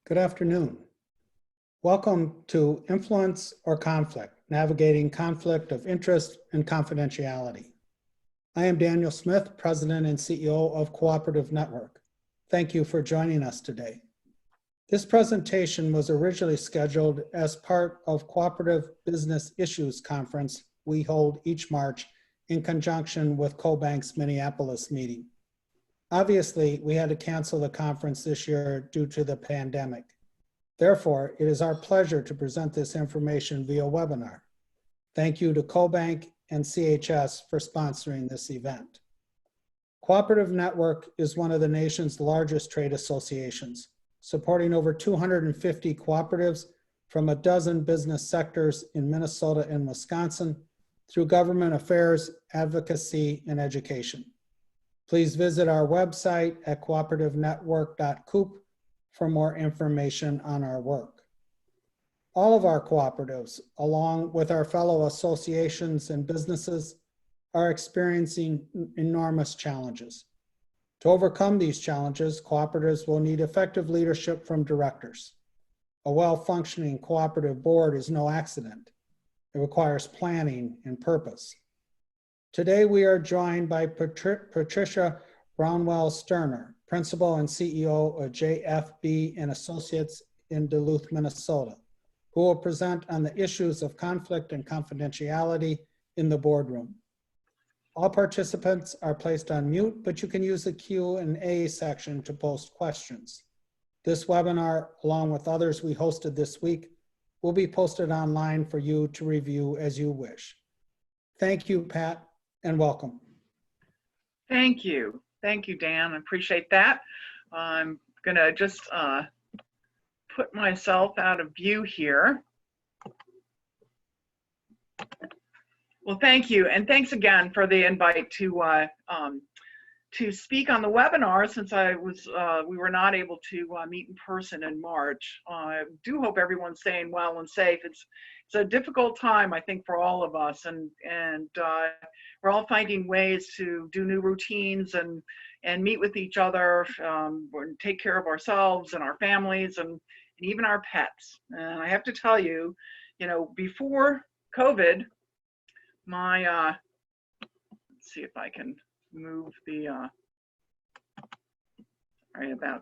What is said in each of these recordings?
Good afternoon. Welcome to Influence or Conflict, Navigating Conflict of Interest and Confidentiality. I am Daniel Smith, President and CEO of Cooperative Network. Thank you for joining us today. This presentation was originally scheduled as part of Cooperative Business Issues Conference we hold each March in conjunction with CoBank's Minneapolis meeting. Obviously, we had to cancel the conference this year due to the pandemic. Therefore, it is our pleasure to present this information via webinar. Thank you to CoBank and CHS for sponsoring this event. Cooperative Network is one of the nation's largest trade associations, supporting over 250 cooperatives from a dozen business sectors in Minnesota and Wisconsin through government affairs, advocacy, and education. Please visit our website at cooperativenetwork.coop for more information on our work. All of our cooperatives, along with our fellow associations and businesses, are experiencing enormous challenges. To overcome these challenges, cooperatives will need effective leadership from directors. A well-functioning cooperative board is no accident. It requires planning and purpose. Today, we are joined by Patricia Brownell Sterner, Principal and CEO of JFB and Associates in Duluth, Minnesota, who will present on the issues of conflict and confidentiality in the boardroom. All participants are placed on mute, but you can use the Q&A section to post questions. This webinar, along with others we hosted this week, will be posted online for you to review as you wish. Thank you, Pat, and welcome. Thank you. Thank you, Dan. I appreciate that. I'm gonna just put myself out of view here. Well, thank you. And thanks again for the invite to speak on the webinar since we were not able to meet in person in March. I do hope everyone's staying well and safe. It's a difficult time, I think, for all of us, and we're all finding ways to do new routines and meet with each other, and take care of ourselves and our families and even our pets. And I have to tell you, before COVID, my let's see if I can move the sorry about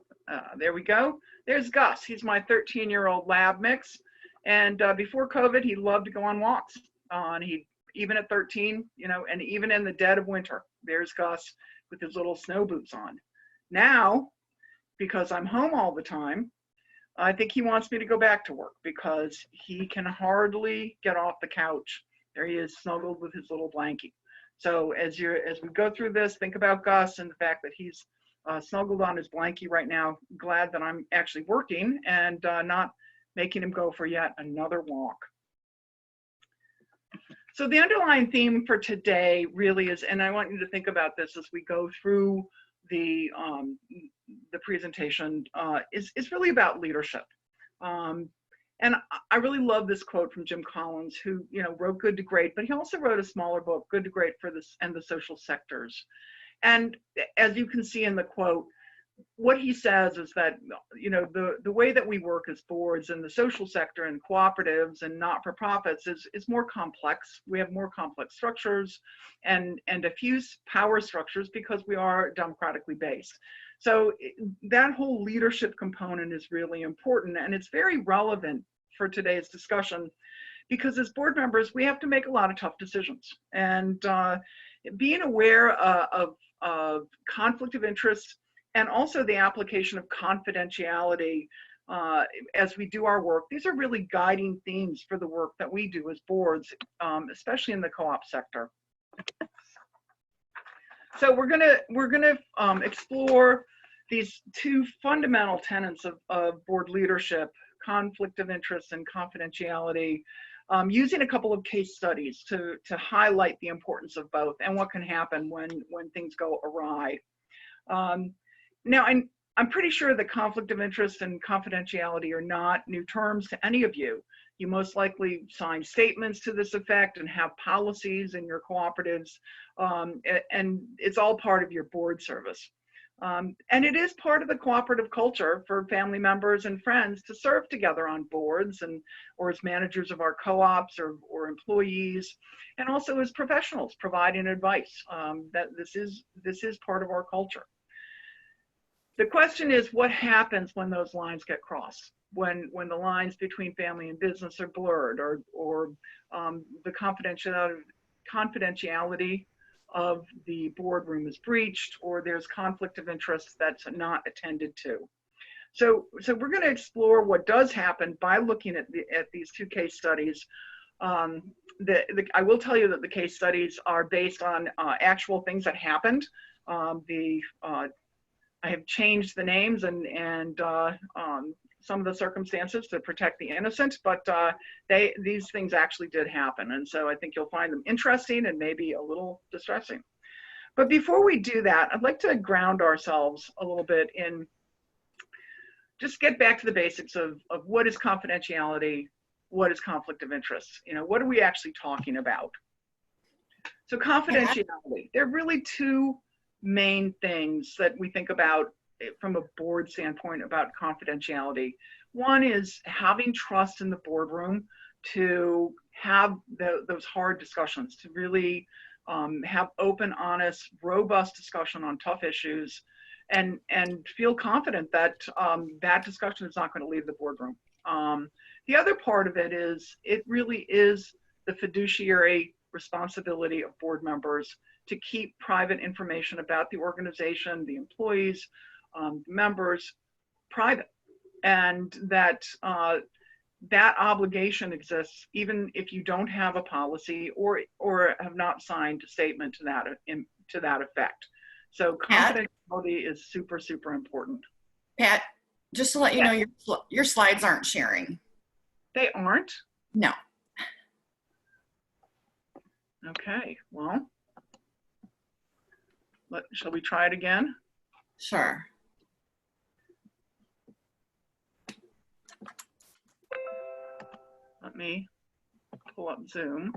there we go. There's Gus. He's my 13-year-old lab mix, and before COVID he loved to go on walks, and he even at 13, and even in the dead of winter, there's Gus with his little snow boots on. Now, because I'm home all the time, I think he wants me to go back to work because he can hardly get off the couch. There he is, snuggled with his little blankie. So as we go through this, think about Gus and the fact that he's snuggled on his blankie right now. Glad that I'm actually working and not making him go for yet another walk. So the underlying theme for today really is, and I want you to think about this as we go through the presentation, is really about leadership. And I really love this quote from Jim Collins, who wrote Good to Great, but he also wrote a smaller book, Good to Great for this and the Social Sectors. And as you can see in the quote, what he says is that the way that we work as boards in the social sector and cooperatives and not-for-profits is more complex. We have more complex structures and diffuse power structures because we are democratically based. So that whole leadership component is really important, and it's very relevant for today's discussion because as board members, we have to make a lot of tough decisions. And being aware of conflict of interest and also the application of confidentiality as we do our work, these are really guiding themes for the work that we do as boards, especially in the co-op sector. So we're gonna explore these two fundamental tenets of board leadership, conflict of interest and confidentiality, using a couple of case studies to highlight the importance of both and what can happen when things go awry. Now, I'm pretty sure that conflict of interest and confidentiality are not new terms to any of you. You most likely sign statements to this effect and have policies in your cooperatives, and it's all part of your board service. And it is part of the cooperative culture for family members and friends to serve together on boards and or as managers of our co-ops or employees, and also as professionals providing advice. That this is part of our culture. The question is, what happens when those lines get crossed? When the lines between family and business are blurred, or the confidentiality of the boardroom is breached, or there's conflict of interest that's not attended to. So we're going to explore what does happen by looking at these two case studies. I will tell you that the case studies are based on actual things that happened. I have changed the names and some of the circumstances to protect the innocent, but these things actually did happen. And so I think you'll find them interesting and maybe a little distressing. But before we do that, I'd like to ground ourselves a little bit in, just get back to the basics of what is confidentiality, what is conflict of interest? You know, what are we actually talking about? So confidentiality, there are really two main things that we think about from a board standpoint about confidentiality. One is having trust in the boardroom to have those hard discussions, to really have open, honest, robust discussion on tough issues, and feel confident that that discussion is not going to leave the boardroom. The other part of it is, it really is the fiduciary responsibility of board members to keep private information about the organization, the employees, members, private, and that that obligation exists even if you don't have a policy or have not signed a statement to that effect. So confidentiality is super, super important. Pat, just to let you know, your slides aren't sharing. They aren't? No. Okay, well, shall we try it again? Sure. Let me pull up Zoom.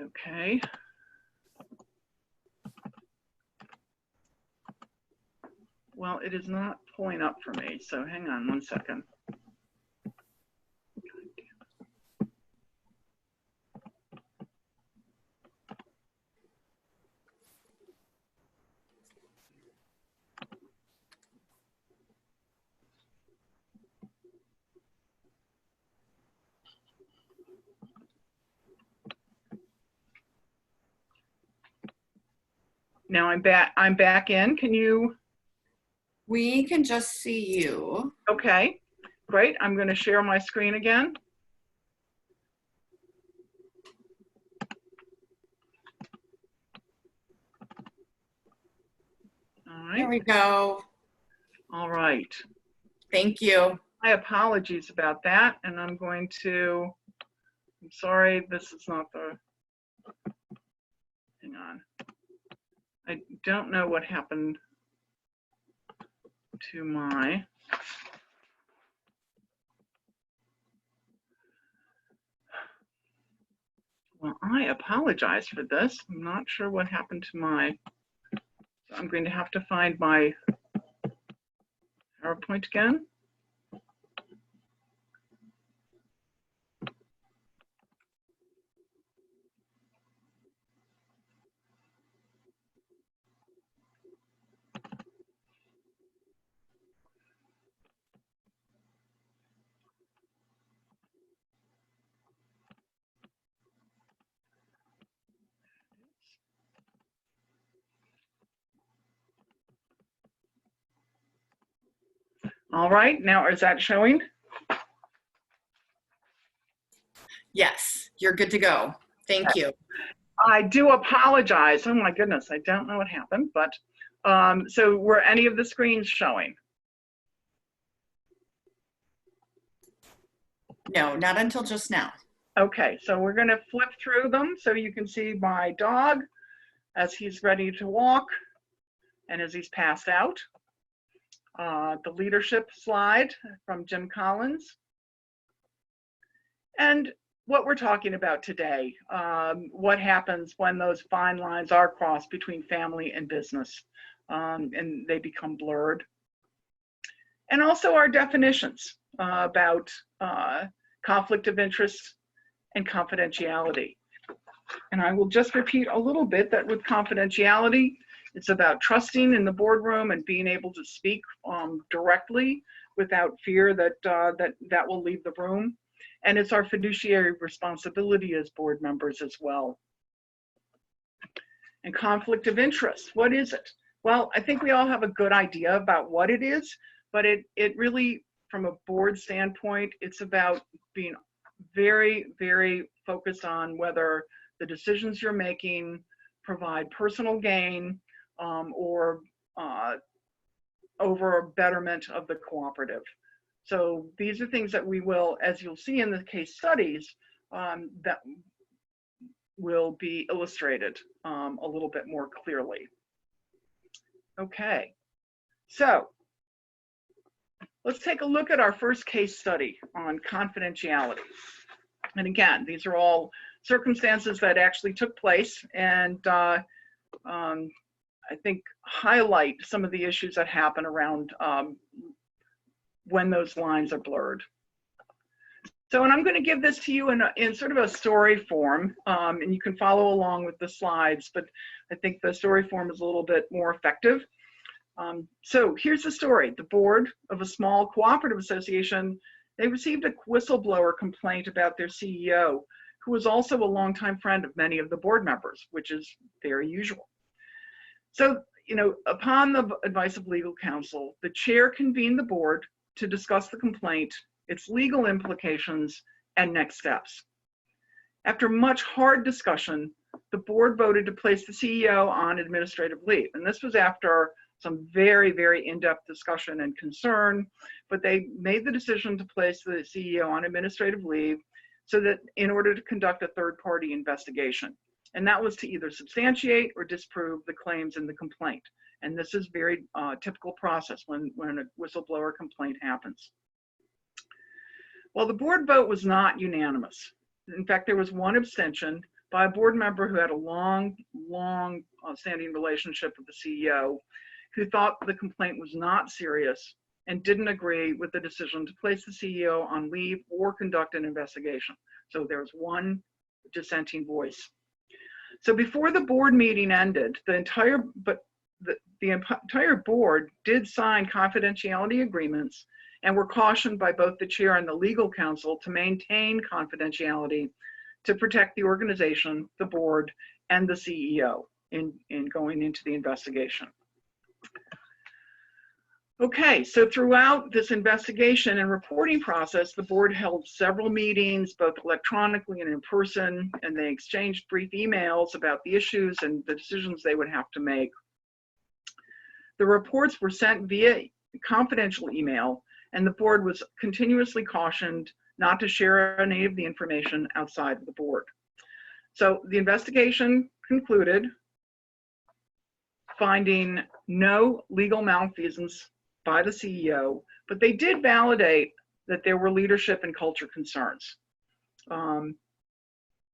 Okay. Well, it is not pulling up for me, so hang on one second. Now I'm back in. Can you? We can just see you. Okay, great. I'm going to share my screen again. All right. There we go. All right. Thank you. My apologies about that. And I'm sorry, this is not the, hang on. I don't know what happened to my, well, I apologize for this. I'm not sure what happened to my, so I'm going to have to find my PowerPoint again. All right, now is that showing? Yes, you're good to go. Thank you. I do apologize. Oh my goodness, I don't know what happened, but so were any of the screens showing? No, not until just now. Okay, so we're going to flip through them so you can see my dog as he's ready to walk and as he's passed out. The leadership slide from Jim Collins. And what we're talking about today, what happens when those fine lines are crossed between family and business, and they become blurred. And also our definitions about conflict of interest and confidentiality. And I will just repeat a little bit that with confidentiality, it's about trusting in the boardroom and being able to speak directly without fear that that will leave the room. And it's our fiduciary responsibility as board members as well. And conflict of interest, what is it? Well, I think we all have a good idea about what it is, but it really, from a board standpoint, it's about being very, very focused on whether the decisions you're making provide personal gain or over a betterment of the cooperative. So these are things that we will, as you'll see in the case studies, that will be illustrated a little bit more clearly. Okay, so let's take a look at our first case study on confidentiality. And again, these are all circumstances that actually took place and I think highlight some of the issues that happen around when those lines are blurred. So, and I'm going to give this to you in sort of a story form, and you can follow along with the slides, but I think the story form is a little bit more effective. So here's the story. The board of a small cooperative association, they received a whistleblower complaint about their CEO, who was also a longtime friend of many of the board members, which is very usual. So, you know, upon the advice of legal counsel, the chair convened the board to discuss the complaint, its legal implications, and next steps. After much hard discussion, the board voted to place the CEO on administrative leave. And this was after some very, very in-depth discussion and concern, but they made the decision to place the CEO on administrative leave so that in order to conduct a third-party investigation. And that was to either substantiate or disprove the claims in the complaint. And this is very typical process when a whistleblower complaint happens. Well, the board vote was not unanimous. In fact, there was one abstention by a board member who had a long standing relationship with the CEO, who thought the complaint was not serious and didn't agree with the decision to place the CEO on leave or conduct an investigation. So there's one dissenting voice. So before the board meeting ended, the entire board did sign confidentiality agreements and were cautioned by both the chair and the legal counsel to maintain confidentiality to protect the organization, the board, and the CEO in going into the investigation. Okay, so throughout this investigation and reporting process, the board held several meetings, both electronically and in person, and they exchanged brief emails about the issues and the decisions they would have to make. The reports were sent via confidential email, and the board was continuously cautioned not to share any of the information outside of the board. So the investigation concluded, finding no legal malfeasance by the CEO, but they did validate that there were leadership and culture concerns. So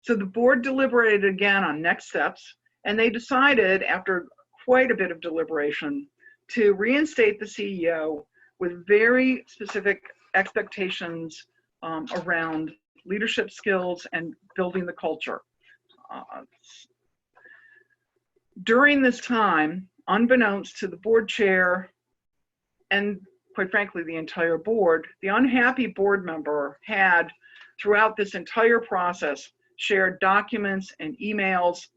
the board deliberated again on next steps, and they decided, after quite a bit of deliberation, to reinstate the CEO with very specific expectations around leadership skills and building the culture. During this time, unbeknownst to the board chair and quite frankly the entire board, the unhappy board member had throughout this entire process shared documents and emails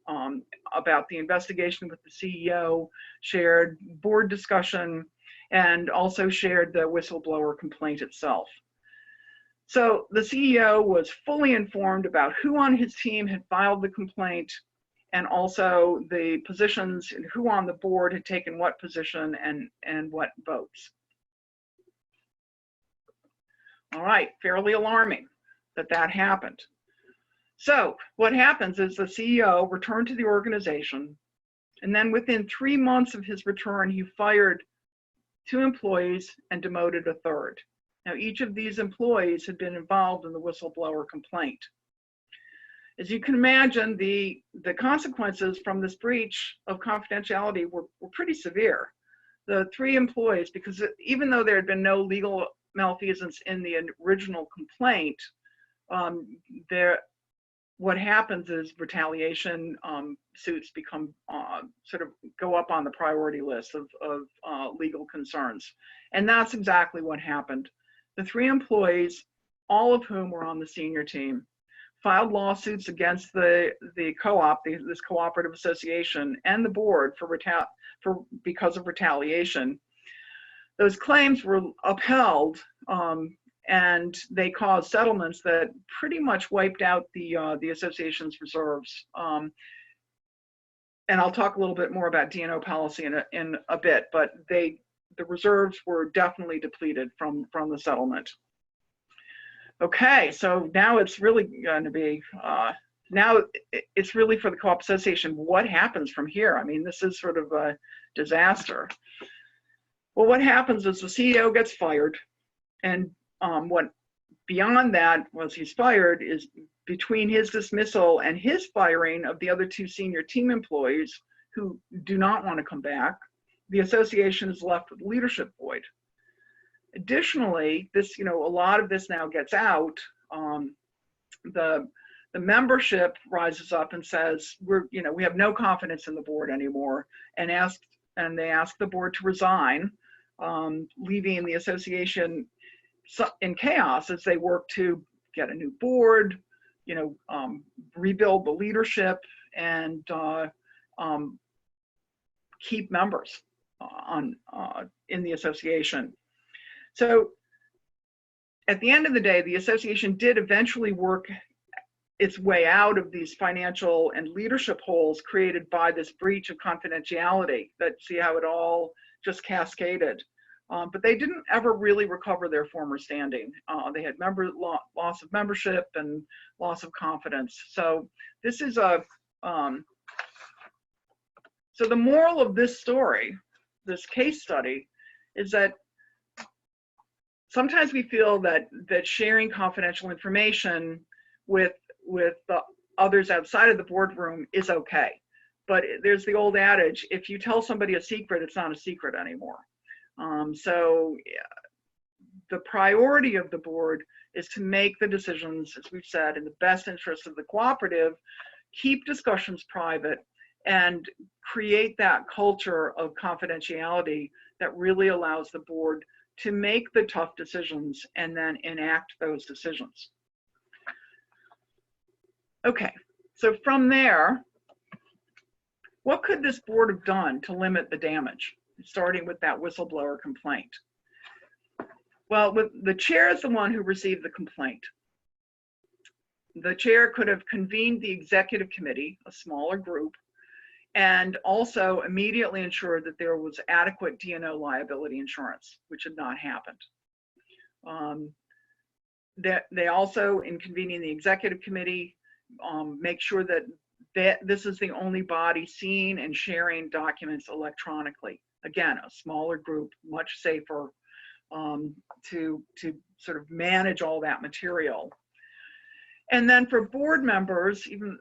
about the investigation with the CEO, shared board discussion, and also shared the whistleblower complaint itself. So the CEO was fully informed about who on his team had filed the complaint, and also the positions and who on the board had taken what position and what votes. All right, fairly alarming that happened. So what happens is the CEO returned to the organization, and then within 3 months of his return, he fired 2 employees and demoted a third. Now, each of these employees had been involved in the whistleblower complaint. As you can imagine, the consequences from this breach of confidentiality were pretty severe. The 3 employees, because even though there had been no legal malfeasance in the original complaint, what happens is retaliation suits become sort of go up on the priority list of legal concerns. And that's exactly what happened. The 3 employees, all of whom were on the senior team, filed lawsuits against the co-op, this cooperative association, and the board because of retaliation. Those claims were upheld, and they caused settlements that pretty much wiped out the association's reserves. And I'll talk a little bit more about D&O policy in a bit, but the reserves were definitely depleted from the settlement. Okay, so now it's really going to be, now it's really for the co-op association, what happens from here? I mean, this is sort of a disaster. Well, what happens is the CEO gets fired, and what beyond that, once he's fired, is between his dismissal and his firing of the other 2 senior team employees who do not want to come back, the association is left with leadership void. Additionally, this, a lot of this now gets out. The membership rises up and says, we have no confidence in the board anymore, and they ask the board to resign, leaving the association in chaos as they work to get a new board, rebuild the leadership, and keep members in the association. So at the end of the day, the association did eventually work its way out of these financial and leadership holes created by this breach of confidentiality. See how it all just cascaded. But they didn't ever really recover their former standing. They had loss of membership and loss of confidence. So this is so the moral of this story, this case study, is that sometimes we feel that sharing confidential information with the others outside of the boardroom is okay. But there's the old adage, if you tell somebody a secret, it's not a secret anymore. So the priority of the board is to make the decisions, as we've said, in the best interest of the cooperative, keep discussions private, and create that culture of confidentiality that really allows the board to make the tough decisions and then enact those decisions. Okay, so from there, what could this board have done to limit the damage, starting with that whistleblower complaint? Well, the chair is the one who received the complaint. The chair could have convened the executive committee, a smaller group, and also immediately ensured that there was adequate D&O liability insurance, which had not happened. They also, in convening the executive committee, make sure that this is the only body seeing and sharing documents electronically. Again, a smaller group, much safer to sort of manage all that material. And then for board members, even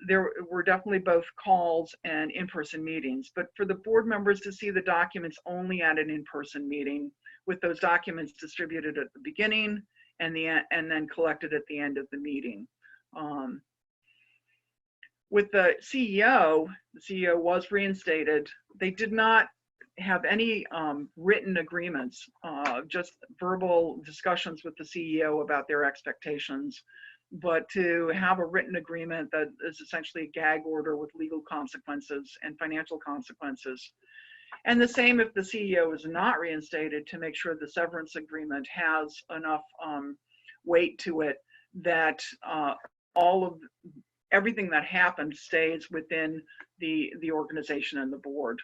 there were definitely both calls and in-person meetings, but for the board members to see the documents only at an in-person meeting, with those documents distributed at the beginning and then collected at the end of the meeting. With the CEO was reinstated. They did not have any written agreements, just verbal discussions with the CEO about their expectations, but to have a written agreement that is essentially a gag order with legal consequences and financial consequences. And the same if the CEO is not reinstated, to make sure the severance agreement has enough weight to it that everything that happened stays within the organization and the board.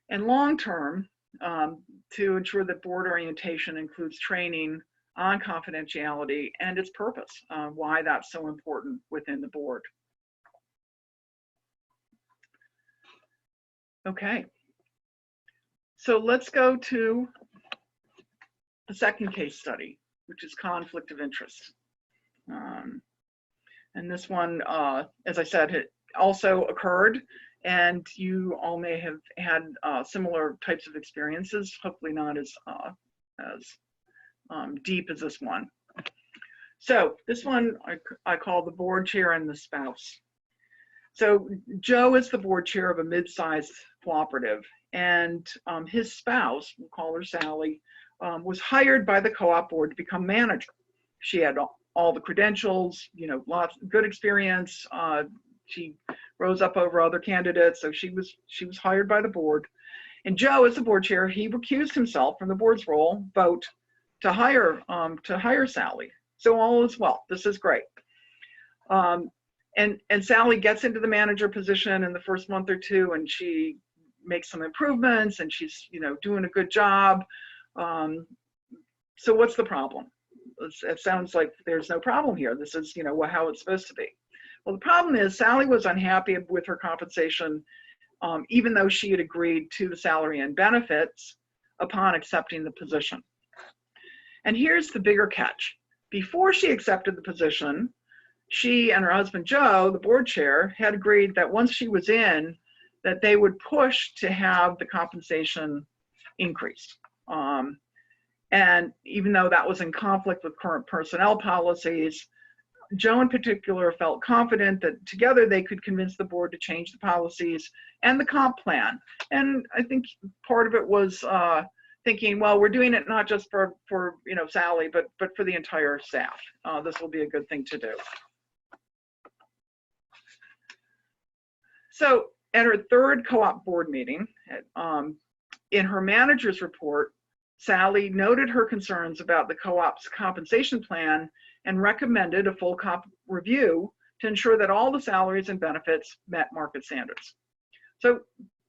And long term, to ensure that board orientation includes training on confidentiality and its purpose, why that's so important within the board. Okay, so let's go to the second case study, which is conflict of interest. And this one, as I said, it also occurred, and you all may have had similar types of experiences, hopefully not as deep as this one. So this one I call the board chair and the spouse. So Joe is the board chair of a mid-sized cooperative, and his spouse, we'll call her Sally, was hired by the co-op board to become manager. She had all the credentials, lots of good experience. She rose up over other candidates, so she was hired by the board. And Joe, as the board chair, he recused himself from the board's vote to hire Sally. So all is well. This is great. And Sally gets into the manager position in the first month or two, and she makes some improvements, and she's doing a good job. So what's the problem? It sounds like there's no problem here. This is how it's supposed to be. Well, the problem is Sally was unhappy with her compensation, even though she had agreed to the salary and benefits upon accepting the position. And here's the bigger catch. Before she accepted the position, she and her husband, Joe, the board chair, had agreed that once she was in, that they would push to have the compensation increased. And even though that was in conflict with current personnel policies, Joe in particular felt confident that together they could convince the board to change the policies and the comp plan. And I think part of it was thinking, well, we're doing it not just for Sally, but for the entire staff. This will be a good thing to do. So at her third co-op board meeting, in her manager's report, Sally noted her concerns about the co-op's compensation plan and recommended a full comp review to ensure that all the salaries and benefits met market standards. So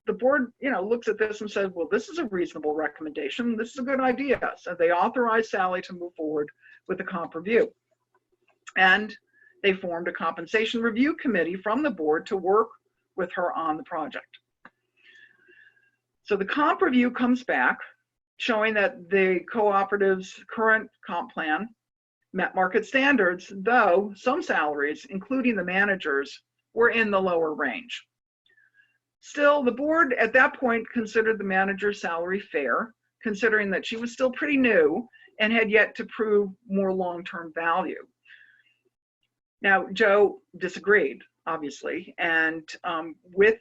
the board, looks at this and says, well, this is a reasonable recommendation. This is a good idea. So they authorized Sally to move forward with the comp review. And they formed a compensation review committee from the board to work with her on the project. So the comp review comes back showing that the cooperative's current comp plan met market standards, though some salaries, including the managers, were in the lower range. Still, the board at that point considered the manager's salary fair, considering that she was still pretty new and had yet to prove more long-term value. Now, Joe disagreed, obviously, and with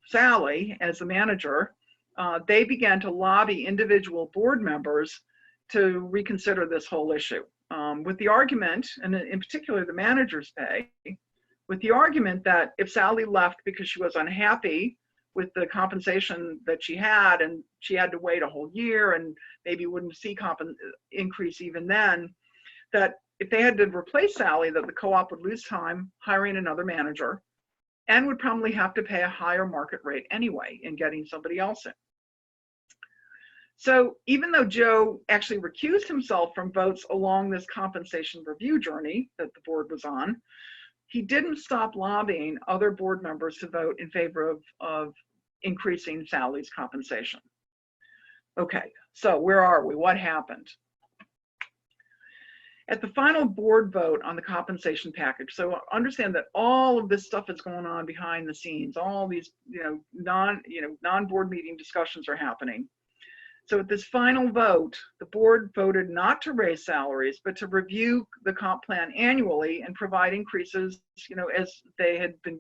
Sally as the manager, they began to lobby individual board members to reconsider this whole issue with the argument, and in particular the manager's pay, with the argument that if Sally left because she was unhappy with the compensation that she had and she had to wait a whole year and maybe wouldn't see increase even then, that if they had to replace Sally, that the co-op would lose time hiring another manager and would probably have to pay a higher market rate anyway in getting somebody else in. So even though Joe actually recused himself from votes along this compensation review journey that the board was on, he didn't stop lobbying other board members to vote in favor of increasing Sally's compensation. Okay, so where are we? What happened? At the final board vote on the compensation package, so understand that all of this stuff is going on behind the scenes. All these, non-board meeting discussions are happening. So at this final vote, the board voted not to raise salaries, but to review the comp plan annually and provide increases, as they had been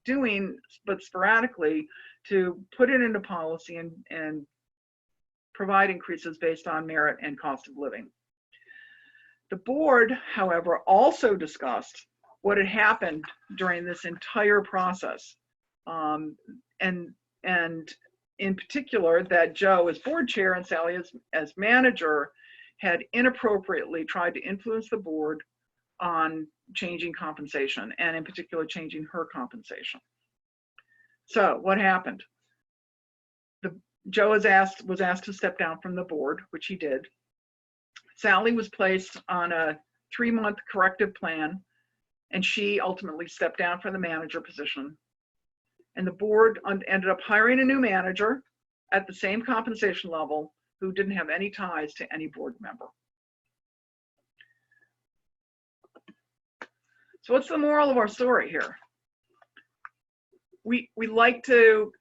doing, but sporadically, to put it into policy and provide increases based on merit and cost of living. The board, however, also discussed what had happened during this entire process, and in particular that Joe as board chair and Sally as manager had inappropriately tried to influence the board on changing compensation, and in particular changing her compensation. So what happened? Joe was asked to step down from the board, which he did. Sally was placed on a 3-month corrective plan, and she ultimately stepped down from the manager position. And the board ended up hiring a new manager at the same compensation level who didn't have any ties to any board member. So what's the moral of our story here? We like to,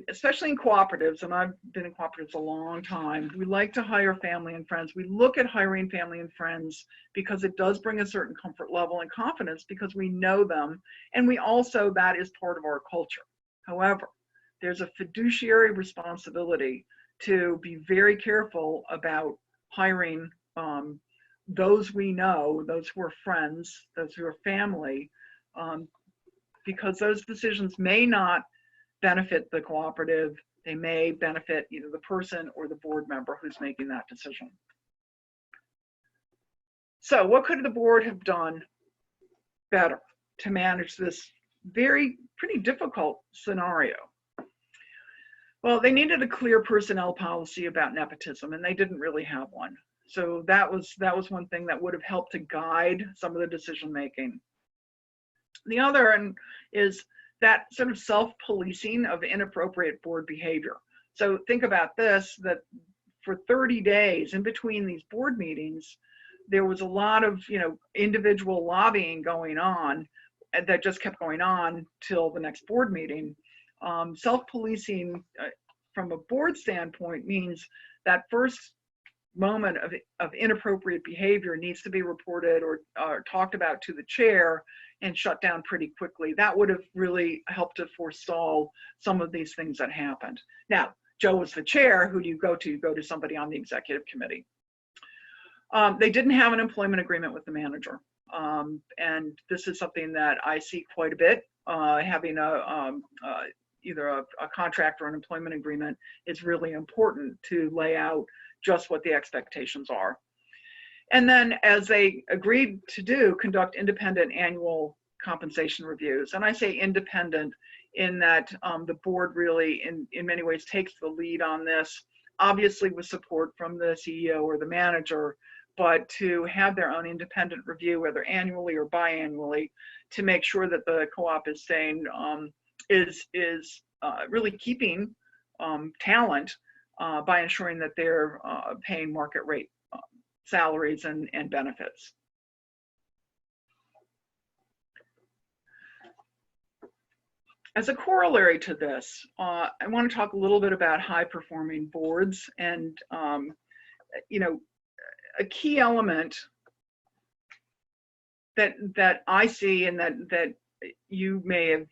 especially in cooperatives, and I've been in cooperatives a long time, we like to hire family and friends. We look at hiring family and friends because it does bring a certain comfort level and confidence because we know them, and we also, that is part of our culture. However, there's a fiduciary responsibility to be very careful about hiring those we know, those who are friends, those who are family, because those decisions may not benefit the cooperative. They may benefit either the person or the board member who's making that decision. So what could the board have done better to manage this pretty difficult scenario? Well, they needed a clear personnel policy about nepotism, and they didn't really have one. So that was one thing that would have helped to guide some of the decision making. The other is that sort of self-policing of inappropriate board behavior. So think about this, that for 30 days in between these board meetings, there was a lot of individual lobbying going on that just kept going on till the next board meeting. Self-policing from a board standpoint means that first moment of inappropriate behavior needs to be reported or talked about to the chair and shut down pretty quickly. That would have really helped to forestall some of these things that happened. Now, Joe was the chair. Who do you go to? You go to somebody on the executive committee. They didn't have an employment agreement with the manager. And this is something that I see quite a bit. Having either a contract or an employment agreement is really important to lay out just what the expectations are. And then, as they agreed to do, conduct independent annual compensation reviews. And I say independent in that the board really, in many ways, takes the lead on this, obviously with support from the CEO or the manager, but to have their own independent review, whether annually or biannually, to make sure that the co-op is staying, is really keeping talent by ensuring that they're paying market rate salaries and benefits. As a corollary to this, I want to talk a little bit about high-performing boards, and a key element that I see and that you may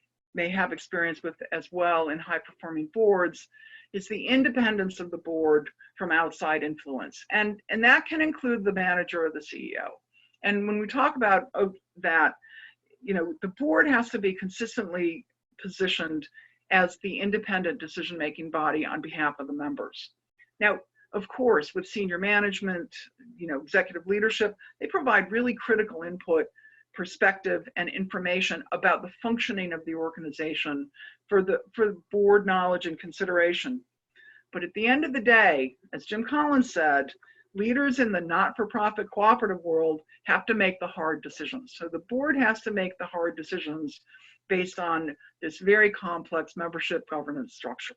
have experience with as well in high-performing boards is the independence of the board from outside influence. And that can include the manager or the CEO. And when we talk about that, the board has to be consistently positioned as the independent decision-making body on behalf of the members. Now, of course, with senior management, executive leadership, they provide really critical input, perspective, and information about the functioning of the organization for board knowledge and consideration. But at the end of the day, as Jim Collins said, leaders in the not-for-profit cooperative world have to make the hard decisions. So the board has to make the hard decisions based on this very complex membership governance structure.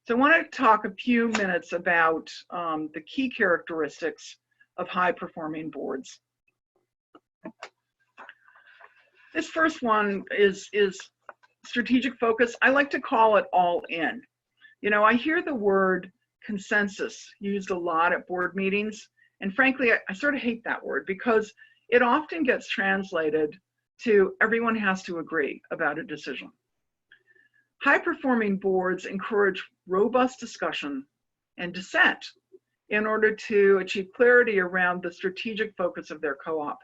So I want to talk a few minutes about the key characteristics of high-performing boards. This first one is strategic focus. I like to call it all in. I hear the word consensus used a lot at board meetings, and frankly, I sort of hate that word because it often gets translated to everyone has to agree about a decision. High-performing boards encourage robust discussion and dissent in order to achieve clarity around the strategic focus of their co-op.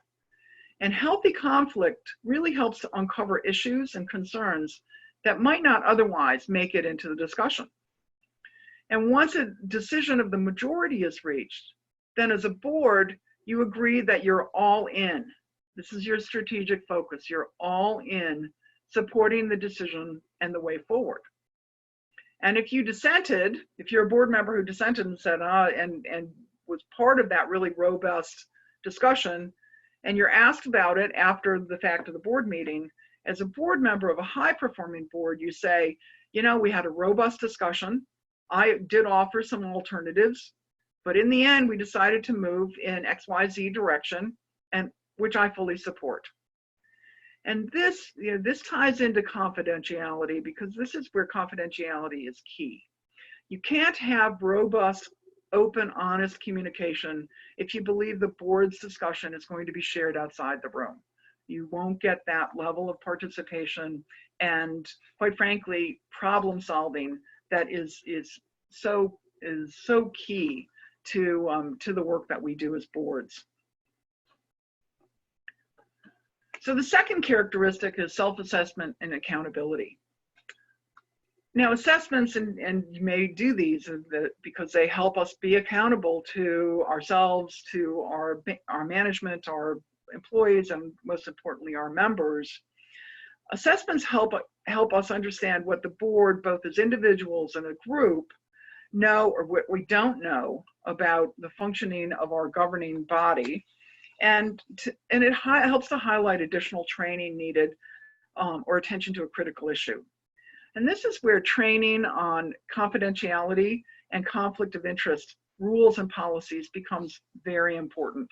And healthy conflict really helps to uncover issues and concerns that might not otherwise make it into the discussion. And once a decision of the majority is reached, then as a board, you agree that you're all in. This is your strategic focus. You're all in supporting the decision and the way forward. And if you dissented, if you're a board member who dissented and said, and was part of that really robust discussion, and you're asked about it after the fact of the board meeting, as a board member of a high-performing board, you say, we had a robust discussion. I did offer some alternatives, but in the end, we decided to move in XYZ direction. And which I fully support. And this, this ties into confidentiality, because this is where confidentiality is key. You can't have robust, open, honest communication if you believe the board's discussion is going to be shared outside the room. You won't get that level of participation and, quite frankly, problem solving that is so key to the work that we do as boards. So the second characteristic is self-assessment and accountability. Now, assessments, and you may do these because they help us be accountable to ourselves, to our management, our employees, and most importantly, our members. Assessments help us understand what the board, both as individuals and a group, know or what we don't know about the functioning of our governing body. And it helps to highlight additional training needed or attention to a critical issue. And this is where training on confidentiality and conflict of interest rules and policies becomes very important.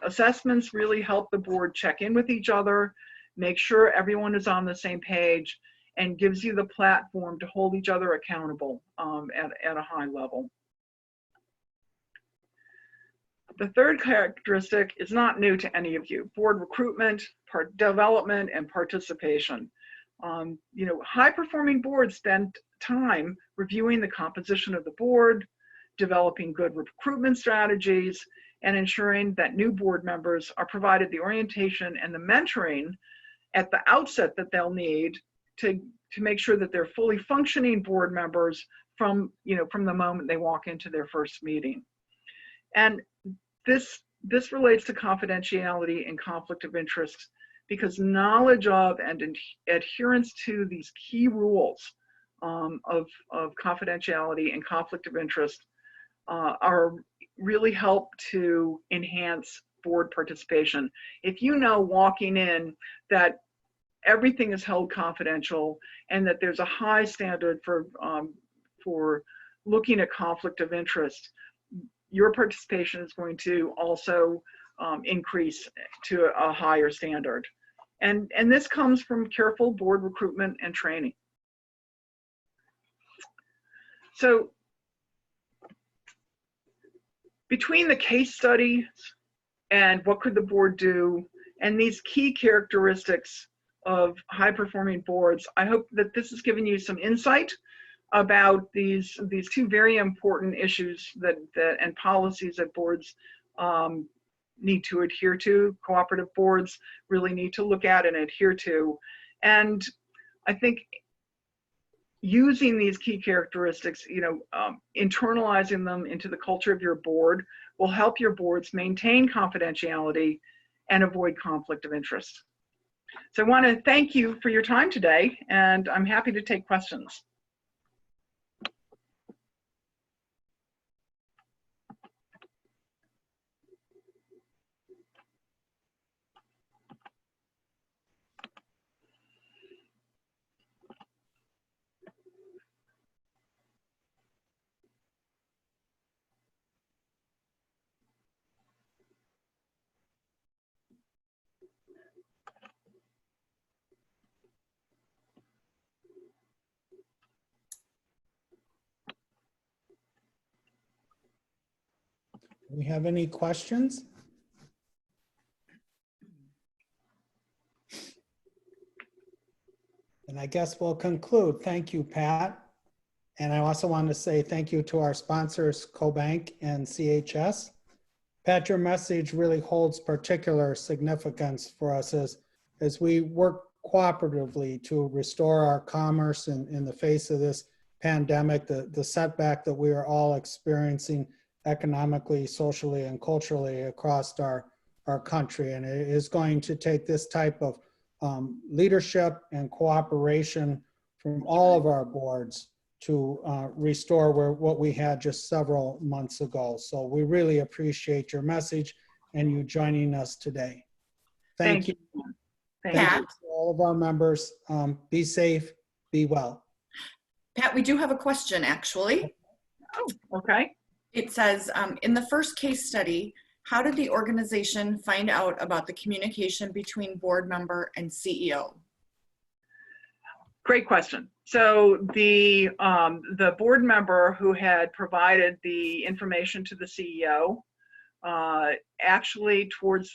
Assessments really help the board check in with each other, make sure everyone is on the same page, and gives you the platform to hold each other accountable at a high level. The third characteristic is not new to any of you: board recruitment, development, and participation. High-performing boards spend time reviewing the composition of the board, developing good recruitment strategies, and ensuring that new board members are provided the orientation and the mentoring at the outset that they'll need to make sure that they're fully functioning board members from the moment they walk into their first meeting. And this relates to confidentiality and conflict of interest, because knowledge of and adherence to these key rules of confidentiality and conflict of interest are really help to enhance board participation. If you know walking in that everything is held confidential and that there's a high standard for looking at conflict of interest, your participation is going to also increase to a higher standard. And this comes from careful board recruitment and training. So between the case studies and what could the board do and these key characteristics of high-performing boards, I hope that this has given you some insight about these two very important issues and policies that boards need to adhere to, cooperative boards really need to look at and adhere to. And I think using these key characteristics, internalizing them into the culture of your board will help your boards maintain confidentiality and avoid conflict of interest. So I want to thank you for your time today, and I'm happy to take questions. Do we have any questions? And I guess we'll conclude. Thank you, Pat. And I also want to say thank you to our sponsors, CoBank and CHS. Pat, your message really holds particular significance for us as we work cooperatively to restore our commerce in the face of this pandemic, the setback that we are all experiencing economically, socially, and culturally across our country. And it is going to take this type of leadership and cooperation from all of our boards to restore what we had just several months ago. So we really appreciate your message and you joining us today. Thank you. Thank you to all of our members. Be safe, be well. Pat, we do have a question, actually. Oh, okay. It says, in the first case study, How did the organization find out about the communication between board member and CEO? Great question. So the board member who had provided the information to the CEO, actually towards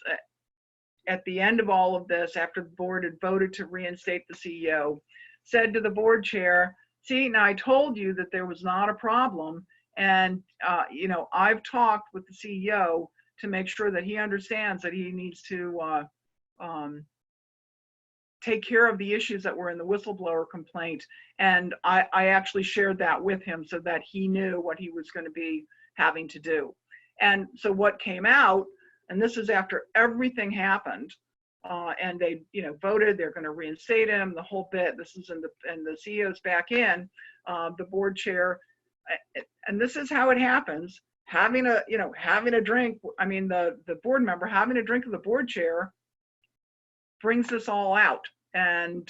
at the end of all of this, after the board had voted to reinstate the CEO, said to the board chair, see, now I told you that there was not a problem, and you know, I've talked with the CEO to make sure that he understands that he needs to take care of the issues that were in the whistleblower complaint. And I actually shared that with him so that he knew what he was going to be having to do. And so what came out, and this is after everything happened, and they, you know, voted, they're going to reinstate him, the whole bit. This is and the CEO's back in, the board chair, and this is how it happens. Having a drink. I mean, the board member having a drink of the board chair brings this all out. And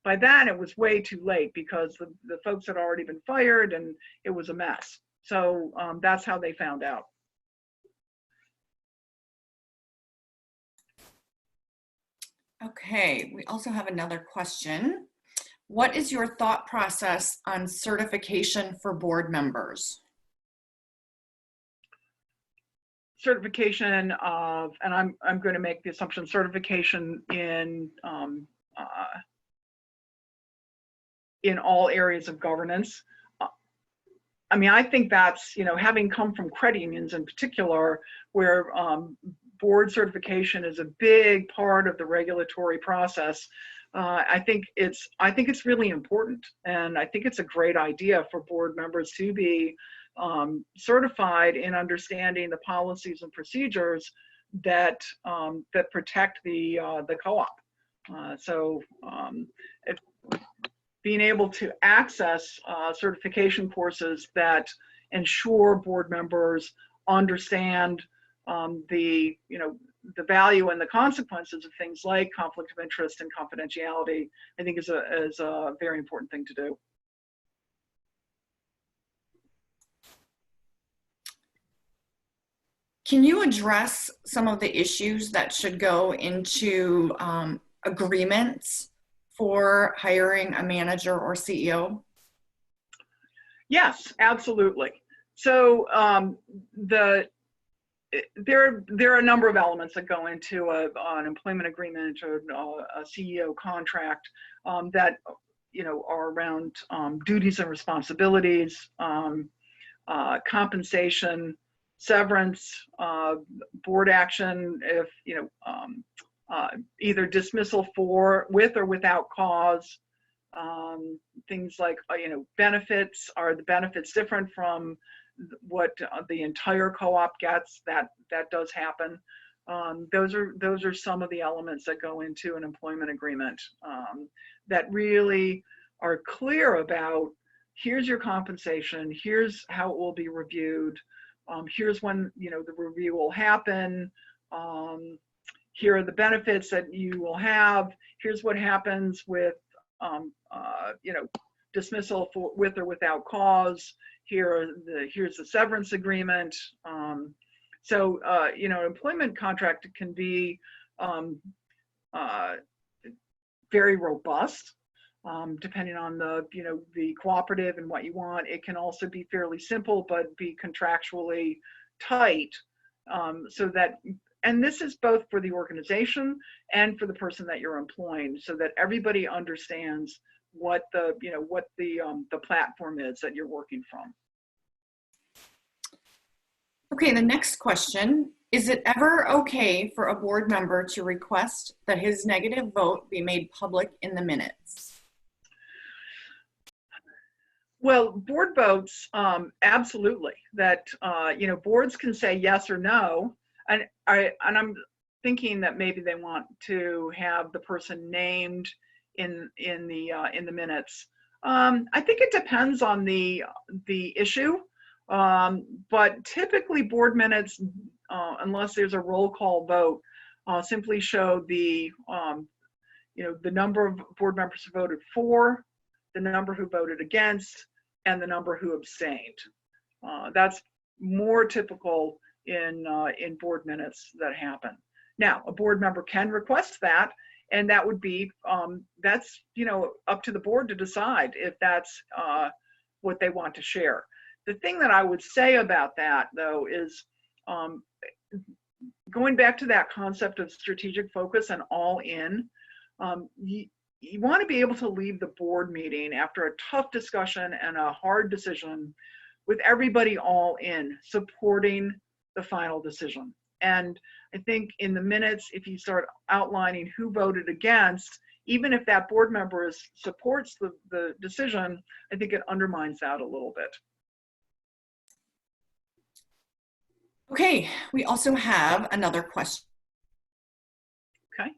by then it was way too late because the folks had already been fired and it was a mess. So that's how they found out. Okay, we also have another question. What is your thought process on certification for board members? Certification of, and I'm going to make the assumption, certification in all areas of governance. I mean, I think that's, you know, having come from credit unions in particular, where board certification is a big part of the regulatory process. I think it's really important, and I think it's a great idea for board members to be certified in understanding the policies and procedures that that protect the co-op. So being able to access certification courses that ensure board members understand the value and the consequences of things like conflict of interest and confidentiality, I think is a very important thing to do. Can you address some of the issues that should go into agreements for hiring a manager or CEO? Yes, absolutely. So there are a number of elements that go into an employment agreement or a CEO contract that, you know, are around duties and responsibilities, compensation, severance, board action, if, you know, either dismissal with or without cause, things like, you know, benefits. Are the benefits different from what the entire co-op gets? That does happen. Those are some of the elements that go into an employment agreement that really are clear about, here's your compensation, here's how it will be reviewed, here's when, you know, the review will happen, here are the benefits that you will have, here's what happens with you know, dismissal with or without cause, here's the severance agreement. So you know, an employment contract can be very robust, depending on the, you know, the cooperative and what you want. It can also be fairly simple, but be contractually tight, so that, and this is both for the organization and for the person that you're employing, so that everybody understands what the, you know, what the platform is that you're working from. Okay, the next question, is it ever okay for a board member to request that his negative vote be made public in the minutes? Well, board votes, absolutely. That you know, boards can say yes or no, and I'm thinking that maybe they want to have the person named in the minutes. I think it depends on the issue, but typically board minutes, unless there's a roll call vote, simply show the you know, the number of board members who voted for, the number who voted against, and the number who abstained. That's more typical in board minutes that happen. Now, a board member can request that, and that would be that's up to the board to decide if that's what they want to share. The thing that I would say about that, though, is going back to that concept of strategic focus and all in. You want to be able to leave the board meeting after a tough discussion and a hard decision with everybody all in, supporting the final decision. And I think in the minutes, if you start outlining who voted against, even if that board member supports the decision, I think it undermines that a little bit. Okay, we also have another question. Okay.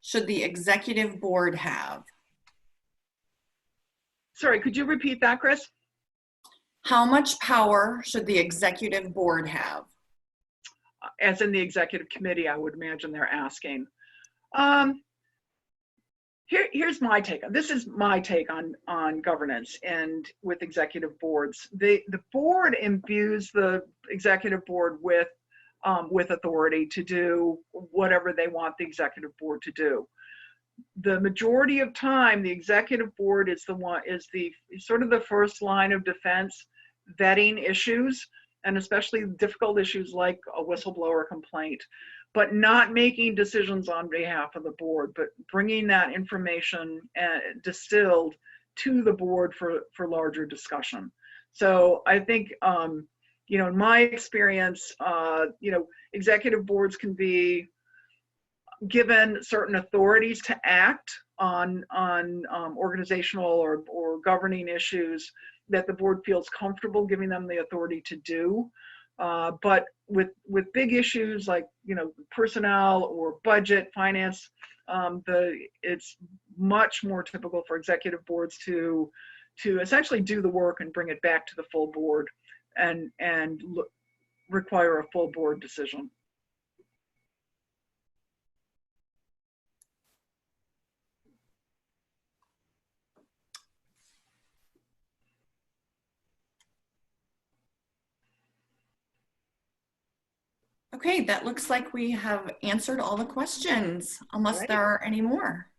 Should the executive board have? Sorry, could you repeat that, Chris? How much power should the executive board have? As in the executive committee, I would imagine they're asking. Here's my take. This is my take on governance and with executive boards. The board imbues the executive board with authority to do whatever they want the executive board to do. The majority of time, the executive board is sort of the first line of defense, vetting issues, and especially difficult issues like a whistleblower complaint, but not making decisions on behalf of the board, but bringing that information distilled to the board for larger discussion. So I think, in my experience, executive boards can be given certain authorities to act on organizational or governing issues that the board feels comfortable giving them the authority to do. But with big issues like personnel or budget, finance, it's much more typical for executive boards to essentially do the work and bring it back to the full board and require a full board decision. Okay, that looks like we have answered all the questions, unless Right. there are any more.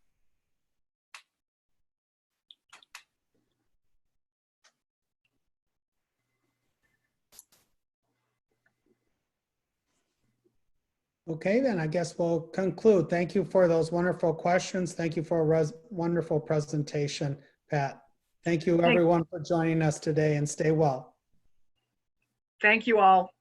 Okay, then I guess we'll conclude. Thank you for those wonderful questions. Thank you for a wonderful presentation, Pat. Thank you everyone for joining us today, and stay well. Thank you all.